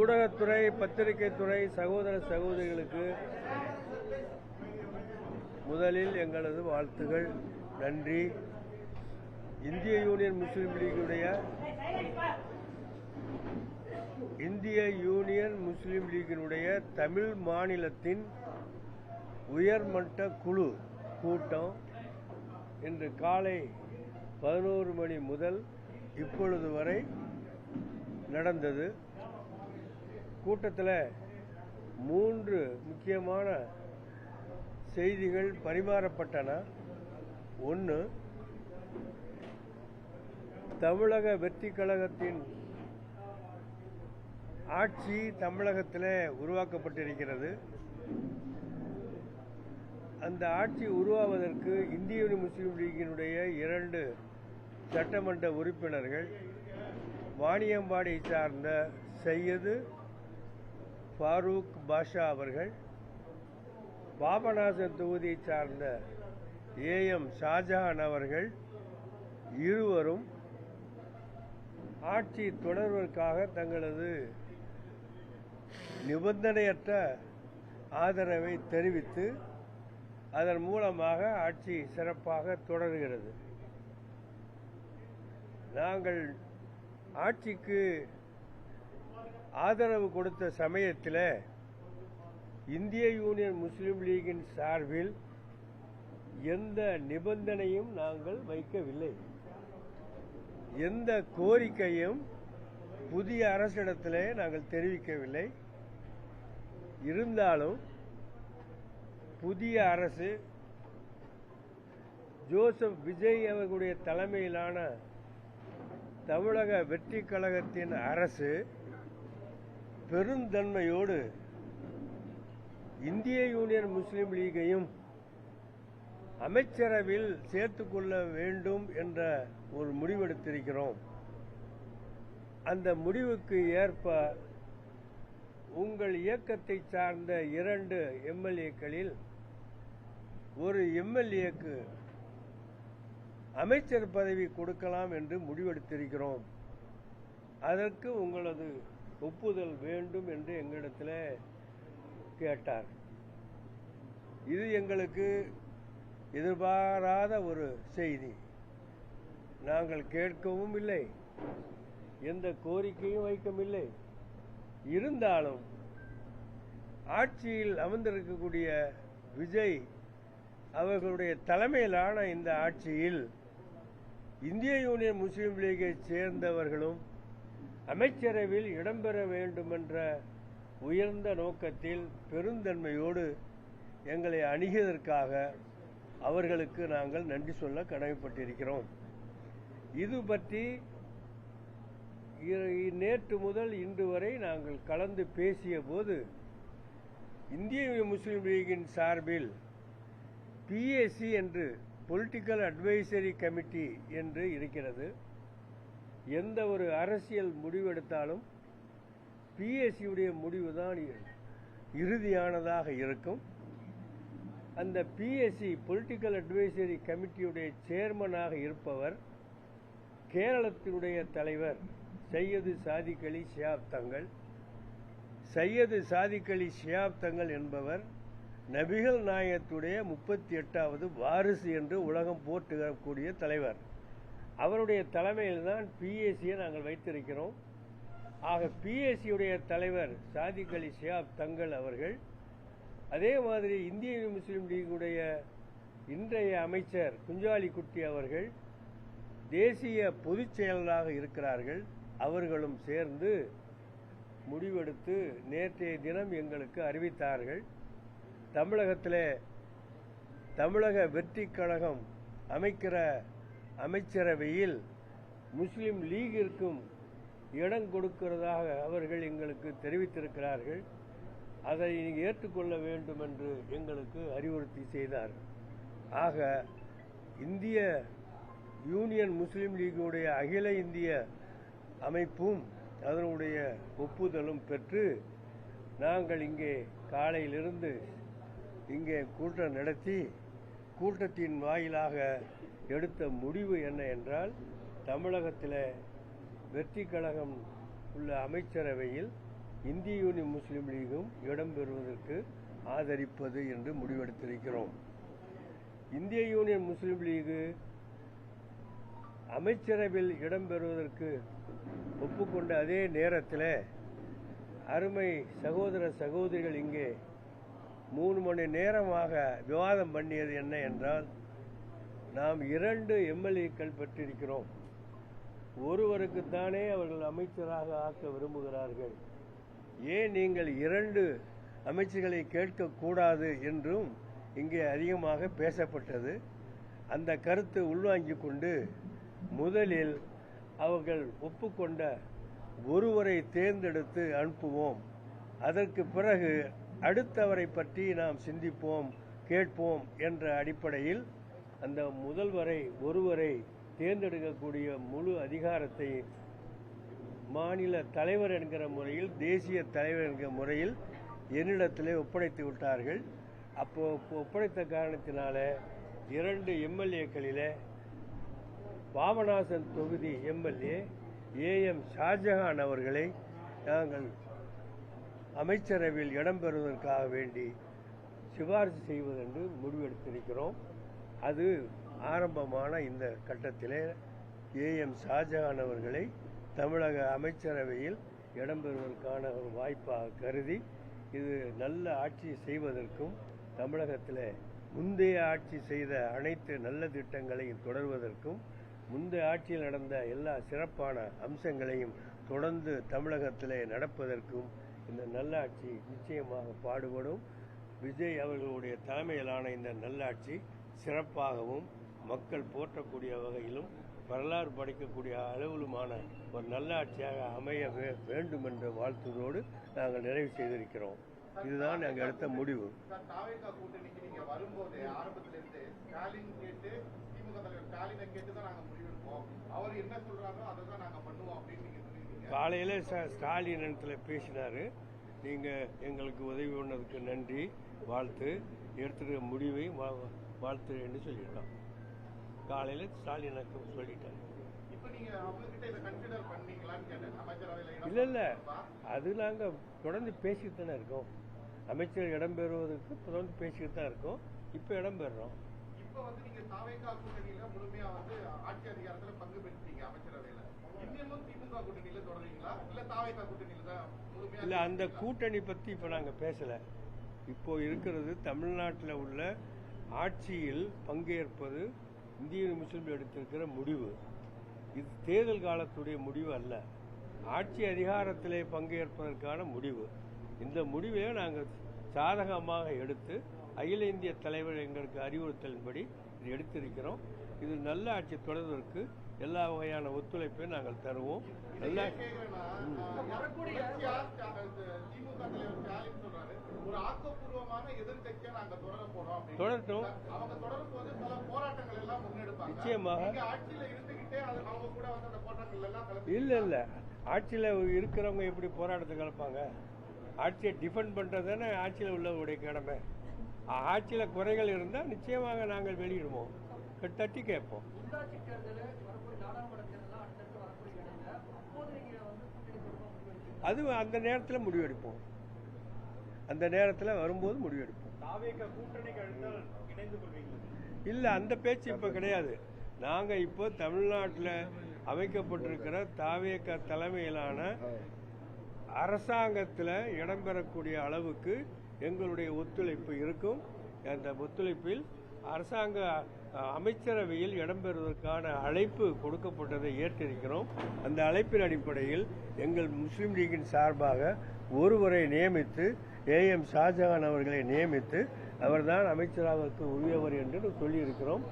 ஊடகத்துறை, பத்திரிகை துறை சகோதர சகோதரிகளுக்கு முதலில் எங்களது வாழ்த்துகள், நன்றி. இந்திய யூனியன் முஸ்லீம் லீகினுடைய தமிழ் மாநிலத்தின் உயர்மட்ட குழு கூட்டம் இன்று காலை 11 மணி முதல் இப்பொழுது வரை நடந்தது. கூட்டத்தில் 3 முக்கியமான செய்திகள் பரிமாறப்பட்டன. ஒன்று, தமிழக வெற்றி கழகத்தின் ஆட்சி தமிழகத்தில் உருவாக்கப்பட்டிருக்கிறது. அந்த ஆட்சி உருவாவதற்கு இந்திய யூனியன் முஸ்லீம் லீகினுடைய 2 சட்டமன்ற உறுப்பினர்கள், வாணியம்பாடியை சார்ந்த சையது ஃபாரூக் பாஷா அவர்கள், பாபநாசம் தொகுதியை சார்ந்த AM ஷாஜஹான் அவர்கள் இருவரும் ஆட்சி தொடர்வதற்காக தங்களது நிபந்தனையற்ற ஆதரவை தெரிவித்து அதன் மூலமாக ஆட்சி சிறப்பாக தொடர்கிறது. நாங்கள் ஆட்சிக்கு ஆதரவு கொடுத்த சமயத்தில் இந்திய யூனியன் முஸ்லீம் லீகின் சார்பில் எந்த நிபந்தனையும் நாங்கள் வைக்கவில்லை. எந்த கோரிக்கையும் புதிய அரசிடத்திலே நாங்கள் தெரிவிக்கவில்லை. இருந்தாலும் புதிய அரசு ஜோசப் விஜய் அவர்களுடைய தலைமையிலான தமிழக வெற்றி கழகத்தின் அரசு பெருந்தன்மையோடு இந்திய யூனியன் முஸ்லீம் லீகையும் அமைச்சரவையில் சேர்த்துக்கொள்ள வேண்டும் என்ற ஒரு முடிவெடுத்திருக்கிறோம். அந்த முடிவுக்கு ஏற்ப உங்கள் இயக்கத்தை சார்ந்த 2 MLAக்களில் ஒரு MLAக்கு அமைச்சர் பதவி கொடுக்கலாம் என்று முடிவெடுத்திருக்கிறோம். அதற்கு உங்களது ஒப்புதல் வேண்டும் என்று எங்களிடத்தில் கேட்டார். இது எங்களுக்கு எதிர்பாராத ஒரு செய்தி. நாங்கள் கேட்கவும் இல்லை, எந்த கோரிக்கையும் வைக்கவில்லை. இருந்தாலும் ஆட்சியில் அமர்ந்திருக்கக்கூடிய விஜய் அவர்களுடைய தலைமையிலான இந்த ஆட்சியில் இந்திய யூனியன் முஸ்லீம் லீகை சேர்ந்தவர்களும் அமைச்சரவையில் இடம்பெற வேண்டும் என்ற உயர்ந்த நோக்கத்தில் பெருந்தன்மையோடு எங்களை அணுகியதற்காக அவர்களுக்கு நாங்கள் நன்றி சொல்ல கடமைப்பட்டிருக்கிறோம். இது பற்றி நேற்று முதல் இன்று வரை நாங்கள் கலந்து பேசிய போது இந்திய முஸ்லீம் லீகின் சார்பில் PAC என்று பொலிட்டிக்கல் அட்வைசரி கமிட்டி என்று இருக்கிறது. எந்த ஒரு அரசியல் முடிவெடுத்தாலும் PAC உடைய முடிவுதான் இறுதியானதாக இருக்கும். அந்த PAC பொலிட்டிக்கல் அட்வைசரி கமிட்டியுடைய சேர்மனாக இருப்பவர் கேரளத்தினுடைய தலைவர் சையது சாதிக் அலி ஷிஹாப் தங்கள். சையது சாதிக் அலி ஷிஹாப் தங்கள் என்பவர் நபிகள் நாயகத்துடைய 38வது வாரிசு என்று உலகம் போற்றுகக்கூடிய தலைவர். அவருடைய தலைமையில் தான் PACயை நாங்கள் வைத்திருக்கிறோம். ஆக PAC உடைய தலைவர் சாதிக் அலி ஷிஹாப் தங்கள் அவர்கள், அதே மாதிரி இந்திய முஸ்லீம் லீகுடைய இன்றைய அமைச்சர் குஞ்சாலிக்குட்டி அவர்கள் தேசிய பொதுச் செயலராக இருக்கிறார்கள். அவர்களும் சேர்ந்து முடிவெடுத்து நேற்றைய தினம் எங்களுக்கு அறிவித்தார்கள். தமிழகத்திலே தமிழக வெற்றி கழகம் அமைக்கிற அமைச்சரவையில் முஸ்லீம் லீகிற்கும் இடம் கொடுக்கிறதாக அவர்கள் எங்களுக்கு தெரிவித்திருக்கிறார்கள். அதை நீங்கள் ஏற்றுக்கொள்ள வேண்டும் என்று எங்களுக்கு அறிவுறுத்தி செய்தார். ஆக இந்திய யூனியன் முஸ்லீம் லீகுடைய அகில இந்திய அமைப்பும் அதனுடைய ஒப்புதலும் பெற்று நாங்கள் இங்கே காலையிலிருந்து இங்கே கூட்டம் நடத்தி கூட்டத்தின் வாயிலாக எடுத்த முடிவு என்ன என்றால், தமிழகத்தில் வெற்றி கழகம் உள்ள அமைச்சரவையில் இந்திய யூனியன் முஸ்லீம் லீகும் இடம்பெறுவதற்கு ஆதரிப்பது என்று முடிவெடுத்திருக்கிறோம். இந்திய யூனியன் முஸ்லீம் லீகு அமைச்சரவையில் இடம்பெறுவதற்கு ஒப்புக்கொண்ட அதே நேரத்தில் அருமை சகோதர சகோதரிகள் இங்கே 3 மணி நேரமாக விவாதம் பண்ணியது என்ன என்றால், நாம் 2 எம்எல்ஏக்கள் பெற்றிருக்கிறோம். ஒருவருக்குத்தானே அவர்கள் அமைச்சராக ஆக்க விரும்புகிறார்கள். ஏன் நீங்கள் 2 அமைச்சர்களை கேட்கக்கூடாது என்றும் இங்கே அதிகமாக பேசப்பட்டது. அந்த கருத்து உள்வாங்கிக் கொண்டு முதலில் அவர்கள் ஒப்புக்கொண்ட ஒருவரை தேர்ந்தெடுத்து அனுப்புவோம். அதற்கு பிறகு அடுத்தவரை பற்றி நாம் சிந்திப்போம், கேட்போம் என்ற அடிப்படையில் அந்த ஒருவரை தேர்ந்தெடுக்கக்கூடிய முழு அதிகாரத்தை மாநில தலைவர் என்கிற முறையில், தேசிய தலைவர் என்கிற முறையில் என்னிடத்திலே ஒப்படைத்து விட்டார்கள். அப்போ ஒப்படைத்த காரணத்தினால 2 எம்எல்ஏக்களிலே பாபநாசம் தொகுதி எம்எல்ஏ ஏஎம் ஷாஜஹான் அவர்களை நாங்கள் அமைச்சரவையில் இடம்பெறுவதற்காக வேண்டி சிபாரிசு செய்வதென்று முடிவெடுத்திருக்கிறோம். அது ஆரம்பமான இந்த கட்டத்திலே ஏஎம் ஷாஜஹான் அவர்களை தமிழக அமைச்சரவையில் இடம்பெறுவதற்கான ஒரு வாய்ப்பாக கருதி, இது நல்ல ஆட்சி செய்வதற்கும் தமிழகத்தில் முந்தைய ஆட்சி செய்த அனைத்து நல்ல திட்டங்களையும் தொடர்வதற்கும், முந்தைய ஆட்சியில் நடந்த எல்லா சிறப்பான அம்சங்களையும் தொடர்ந்து தமிழகத்திலே நடப்பதற்கும் இந்த நல்லாட்சி நிச்சயமாக பாடுபடும். விஜய் அவர்களுடைய தலைமையிலான இந்த நல்லாட்சி சிறப்பாகவும் மக்கள் போற்றக்கூடிய வகையிலும் வரலாறு படைக்கக்கூடிய அளவிலுமான ஒரு நல்லாட்சியாக அமைய வேண்டும் என்ற வாழ்த்துதோடு நாங்கள் நிறைவு செய்திருக்கிறோம். இதுதான் நாங்கள் எடுத்த முடிவு. கூட்டணிக்கு நீங்க வரும்போது ஆரம்பத்திலிருந்து ஸ்டாலின் கேட்டு திமுக தலைவர் ஸ்டாலினை கேட்டு தான் நாங்க முடிவெடுப்போம், அவர் என்ன சொல்றாரோ அதை தான் நாங்க பண்ணுவோம் அப்படின்னு நீங்க சொல்லிருக்கீங்க. காலையில ஸ்டாலின் இடத்துல பேசினாரு. நீங்க எங்களுக்கு உதவி பண்ணதுக்கு நன்றி, வாழ்த்து, எடுத்துருக்க முடிவை வாழ்த்து என்று சொல்லியிருக்கான். காலையில ஸ்டாலின் சொல்லிட்டாரு. இல்ல அது நாங்க தொடர்ந்து பேசிட்டு தானே இருக்கோம். அமைச்சர் இடம்பெறுவதற்கு தொடர்ந்து பேசிட்டு தான் இருக்கோம். இப்ப இடம்பெறோம். இல்ல அந்த கூட்டணி பத்தி இப்ப நாங்க பேசல. இப்போ இருக்கிறது தமிழ்நாட்டில் உள்ள ஆட்சியில் பங்கேற்பது இந்திய முஸ்லீம்கள் எடுத்திருக்கிற முடிவு. இது தேர்தல் காலத்துடைய முடிவு அல்ல, ஆட்சி அதிகாரத்திலே பங்கேற்பதற்கான முடிவு. இந்த முடிவை நாங்கள் சாதகமாக எடுத்து அகில இந்திய தலைவர் எங்களுக்கு அறிவுறுத்தலின்படி இது எடுத்திருக்கிறோம். இது நல்ல ஆட்சி தொடர்வதற்கு எல்லா வகையான ஒத்துழைப்பையும் நாங்கள் தருவோம். நல்லா தொடரட்டும். நிச்சயமாக இல்ல ஆட்சியில் இருக்கிறவங்க எப்படி போராட்டத்தை கலப்பாங்க? ஆட்சியை டிஃபெண்ட் பண்றதுன்னு ஆட்சியில் உள்ளவருடைய கடமை. ஆட்சியில் குறைகள் இருந்தால் நிச்சயமாக நாங்கள் வெளியிடுவோம், தட்டி கேட்போம். அது அந்த நேரத்தில் முடிவெடுப்போம். அந்த நேரத்தில் வரும்போது முடிவெடுப்போம். இல்ல அந்த பேச்சு இப்ப கிடையாது. நாங்க இப்போ தமிழ்நாட்டில் அமைக்கப்பட்டிருக்கிற தாவேக தலைமையிலான அரசாங்கத்தில் இடம்பெறக்கூடிய அளவுக்கு எங்களுடைய ஒத்துழைப்பு இருக்கும். அந்த ஒத்துழைப்பில் அரசாங்க அமைச்சரவையில் இடம்பெறுவதற்கான அழைப்பு கொடுக்கப்பட்டதை ஏற்றிருக்கிறோம். அந்த அழைப்பின் அடிப்படையில் எங்கள் முஸ்லீம் லீகின் சார்பாக ஒருவரை நியமித்து, ஏஎம் ஷாஜஹான் அவர்களை நியமித்து அவர்தான் அமைச்சராக உரியவர் என்று சொல்லியிருக்கிறோம்.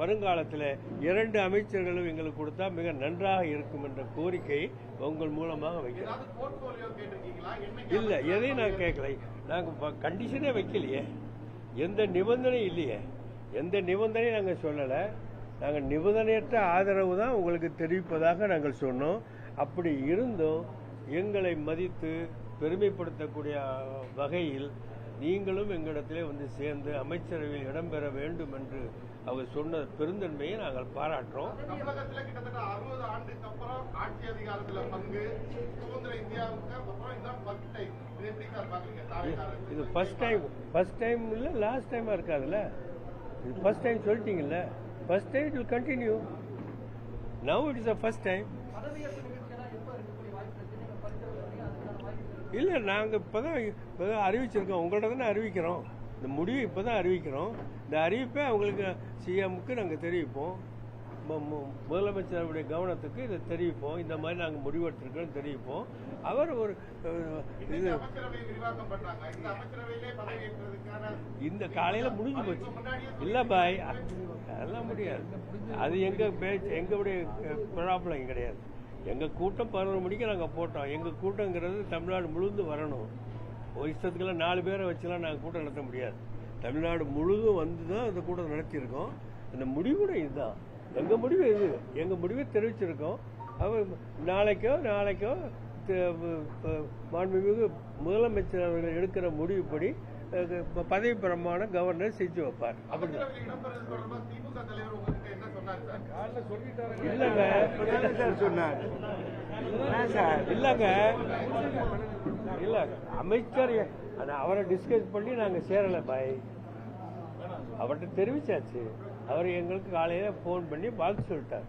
வருங்காலத்தில் 2 அமைச்சர்களும் எங்களுக்கு கொடுத்தா மிக நன்றாக இருக்கும் என்ற கோரிக்கை உங்கள் மூலமாக வைக்கிறோம். இல்ல எதையும் நான் கேட்கல. நாங்கள் கண்டிஷனே வைக்கலையே, எந்த நிபந்தனை இல்லையே, எந்த நிபந்தனையும் நாங்கள் சொல்லலை. நாங்கள் நிபந்தனையற்ற ஆதரவு தான் உங்களுக்கு தெரிவிப்பதாக நாங்கள் சொன்னோம். அப்படி இருந்தும் எங்களை மதித்து பெருமைப்படுத்தக்கூடிய வகையில் நீங்களும் எங்களிடத்திலே வந்து சேர்ந்து அமைச்சரவையில் இடம்பெற வேண்டும் என்று அவர் சொன்ன பெருந்தன்மையை நாங்கள் பாராட்டுறோம். தமிழகத்தில் கிட்டத்தட்ட 60 ஆண்டுக்கு அப்புறம் ஆட்சி அதிகாரத்தில் பங்கு சுதந்திர இந்தியாவுக்கு அப்புறம் இதான் ஃபர்ஸ்ட் டைம். இது எப்படி சார் பாக்குறீங்க? இது ஃபர்ஸ்ட் டைம் இல்லை, லாஸ்ட் டைமாக இருக்காதுல்ல. இது ஃபர்ஸ்ட் டைம் சொல்லிட்டீங்கல்ல, first time it will continue. Now it is a first time. இல்லை, நாங்கள் இப்போ தான் அறிவிச்சிருக்கோம். உங்கள்கிட்ட தானே அறிவிக்கிறோம். இந்த முடிவு இப்போ தான் அறிவிக்கிறோம். இந்த அறிவிப்பை அவங்களுக்கு சிஎம்முக்கு நாங்கள் தெரிவிப்போம். முதலமைச்சருடைய கவனத்துக்கு இதை தெரிவிப்போம். இந்த மாதிரி நாங்கள் முடிவெடுத்திருக்கோம் தெரிவிப்போம். அவர் ஒரு இது இந்த காலையில் முடிஞ்சு போச்சு. இல்லை பாய், அதெல்லாம் முடியாது. அது எங்களுடைய ப்ராப்ளம் கிடையாது. எங்கள் கூட்டம் 11 மணிக்கு நாங்கள் போட்டோம். எங்கள் கூட்டங்கிறது தமிழ்நாடு முழுந்து வரணும். ஒரு இஷ்டத்துக்கெல்லாம் 4 பேரை வச்சுலாம் நாங்கள் கூட்டம் நடத்த முடியாது. தமிழ்நாடு முழுதும் வந்து தான் அந்த கூட்டம் நடத்தியிருக்கோம். அந்த முடிவுட இதுதான் எங்கள் முடிவு. இது எங்கள் முடிவை தெரிவிச்சிருக்கோம். அவர் நாளைக்கோ மாண்புமிகு முதலமைச்சர் அவர்கள் எடுக்கிற முடிவுப்படி பதவி பிரமாணம் கவர்னர் செஞ்சு வைப்பார். அப்படிதான் இல்ல அமைச்சர் அவரை டிஸ்கஸ் பண்ணி நாங்கள் சேரலை பாய். அவர்கிட்ட தெரிவிச்சாச்சு. அவர் எங்களுக்கு காலையில போன் பண்ணி வாழ்த்து சொல்லிட்டார்.